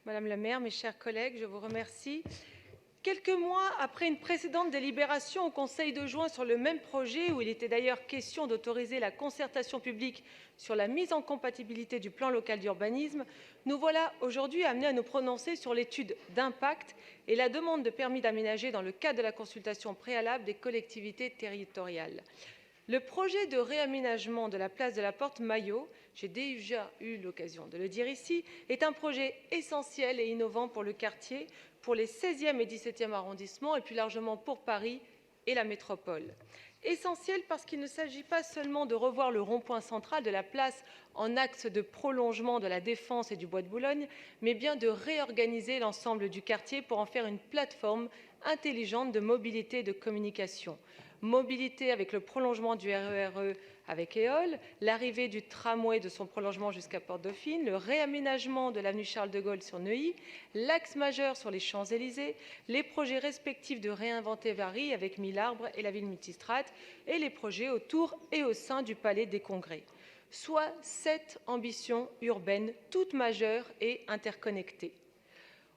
Madame la maire, mes chers collègues, je vous remercie. Quelques mois après une précédente délibération au Conseil de juin sur le même projet, où il était d'ailleurs question d'autoriser la concertation publique sur la mise en compatibilité du plan local d'urbanisme, nous voilà aujourd'hui amenés à nous prononcer sur l'étude d'impact et la demande de permis d'aménager dans le cadre de la consultation préalable des collectivités territoriales. Le projet de réaménagement de la place de la Porte-Maillot, j'ai déjà eu l'occasion de le dire ici, est un projet essentiel et innovant pour le quartier, pour les 16e et 17e arrondissements et plus largement pour Paris et la métropole. Essentiel parce qu'il ne s'agit pas seulement de revoir le rond-point central de la place en axe de prolongement de la Défense et du Bois de Boulogne, mais bien de réorganiser l'ensemble du quartier pour en faire une plateforme intelligente de mobilité et de communication. Mobilité avec le prolongement du RER E avec Éole, l'arrivée du tramway de son prolongement jusqu'à Porte-Dauphine, le réaménagement de l'avenue Charles de Gaulle sur Neuilly, l'axe majeur sur les Champs-Élysées, les projets respectifs de réinventer Vary avec Mille-Arbres et la ville multistrate et les projets autour et au sein du Palais des Congrès. Soit 7 ambitions urbaines, toutes majeures et interconnectées.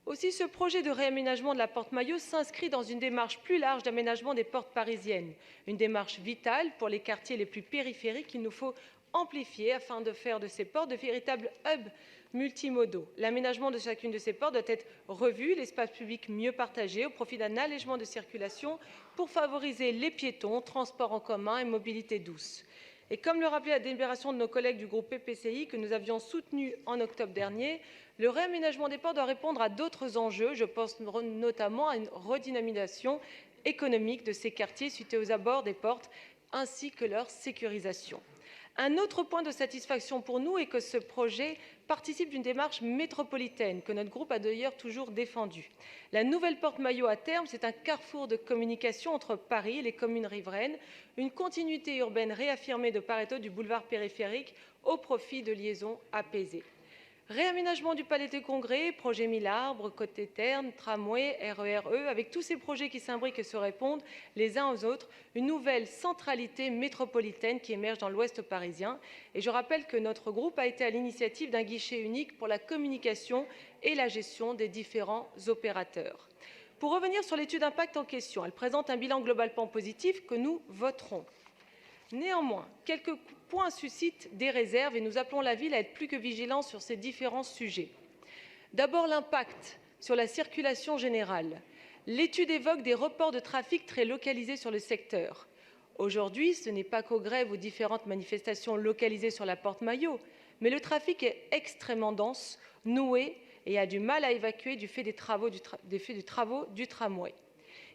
Aussi, ce projet de réaménagement de la Porte-Maillot s'inscrit dans une démarche plus large d'aménagement des portes parisiennes, une démarche vitale pour les quartiers les plus périphériques qu'il nous faut amplifier afin de faire de ces portes de véritables hubs multimodaux. L'aménagement de chacune de ces portes doit être revu, l'espace public mieux partagé au profit d'un allègement de circulation pour favoriser les piétons, transports en commun et mobilité douce. Et comme le rappelait la délibération de nos collègues du groupe PPCI que nous avions soutenu en octobre dernier, le réaménagement des ports doit répondre à d'autres enjeux. Je pense notamment à une redynamisation économique de ces quartiers suite aux abords des portes ainsi que leur sécurisation. Un autre point de satisfaction pour nous est que ce projet participe d'une démarche métropolitaine que notre groupe a d'ailleurs toujours défendue. La nouvelle Porte-Maillot à terme, c'est un carrefour de communication entre Paris et les communes riveraines, une continuité urbaine réaffirmée de part et d'autre du boulevard périphérique au profit de liaisons apaisées. Réaménagement du Palais des Congrès, projet Mille-Arbres, côté Terne, tramway, RER-E, avec tous ces projets qui s'imbriquent et se répondent les uns aux autres, une nouvelle centralité métropolitaine qui émerge dans l'ouest parisien. Et je rappelle que notre groupe a été à l'initiative d'un guichet unique pour la communication et la gestion des différents opérateurs. Pour revenir sur l'étude d'impact en question, elle présente un bilan globalement positif que nous voterons. Néanmoins, quelques points suscitent des réserves et nous appelons la ville à être plus que vigilante sur ces différents sujets. D'abord, l'impact sur la circulation générale. L'étude évoque des reports de trafic très localisés sur le secteur. Aujourd'hui, ce n'est pas qu'aux grèves ou différentes manifestations localisées sur la Porte-Maillot, mais le trafic est extrêmement dense, noué et a du mal à évacuer du fait des travaux du tramway.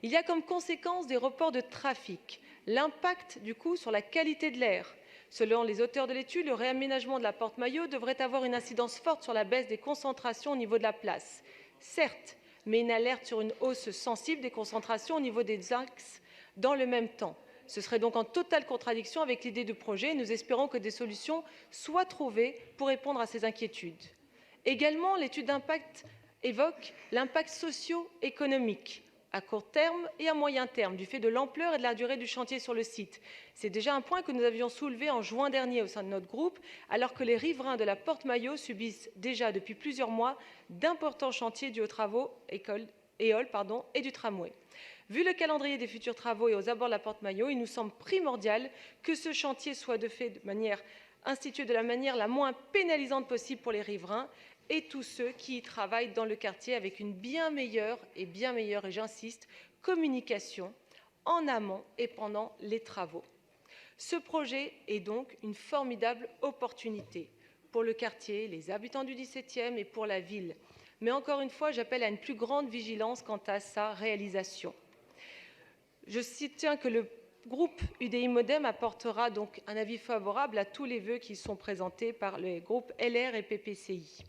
Il y a comme conséquence des reports de trafic l'impact du coup sur la qualité de l'air. Selon les auteurs de l'étude, le réaménagement de la Porte-Maillot devrait avoir une incidence forte sur la baisse des concentrations au niveau de la place. Certes, mais une alerte sur une hausse sensible des concentrations au niveau des axes dans le même temps. Ce serait donc en totale contradiction avec l'idée du projet. Nous espérons que des solutions soient trouvées pour répondre à ces inquiétudes. Également, l'étude d'impact évoque l'impact socio-économique à court terme et à moyen terme, du fait de l'ampleur et de la durée du chantier sur le site. C'est déjà un point que nous avions soulevé en juin dernier au sein de notre groupe, alors que les riverains de la Porte-Maillot subissent déjà depuis plusieurs mois d'importants chantiers dus aux travaux Éole et du tramway. Vu le calendrier des futurs travaux et aux abords de la Porte-Maillot, il nous semble primordial que ce chantier soit institué de la manière la moins pénalisante possible pour les riverains et tous ceux qui y travaillent dans le quartier avec une bien meilleure, et j'insiste, communication en amont et pendant les travaux. Ce projet est donc une formidable opportunité pour le quartier, les habitants du 17e et pour la ville. Mais encore une fois, j'appelle à une plus grande vigilance quant à sa réalisation. Je soutiens que le groupe UDI Modem apportera donc un avis favorable à tous les vœux qui sont présentés par les groupes LR et PPCI.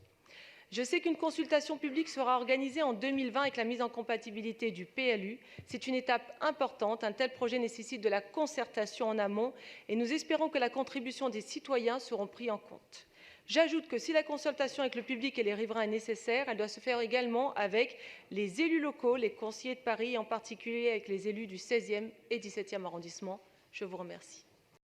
Je sais qu'une consultation publique sera organisée en 2020 avec la mise en compatibilité du PLU. C'est une étape importante. Un tel projet nécessite de la concertation en amont et nous espérons que la contribution des citoyens sera prise en compte. J'ajoute que si la consultation avec le public et les riverains est nécessaire, elle doit se faire également avec les élus locaux, les conseillers de Paris, en particulier avec les élus du 16e et 17e arrondissement. Je vous remercie.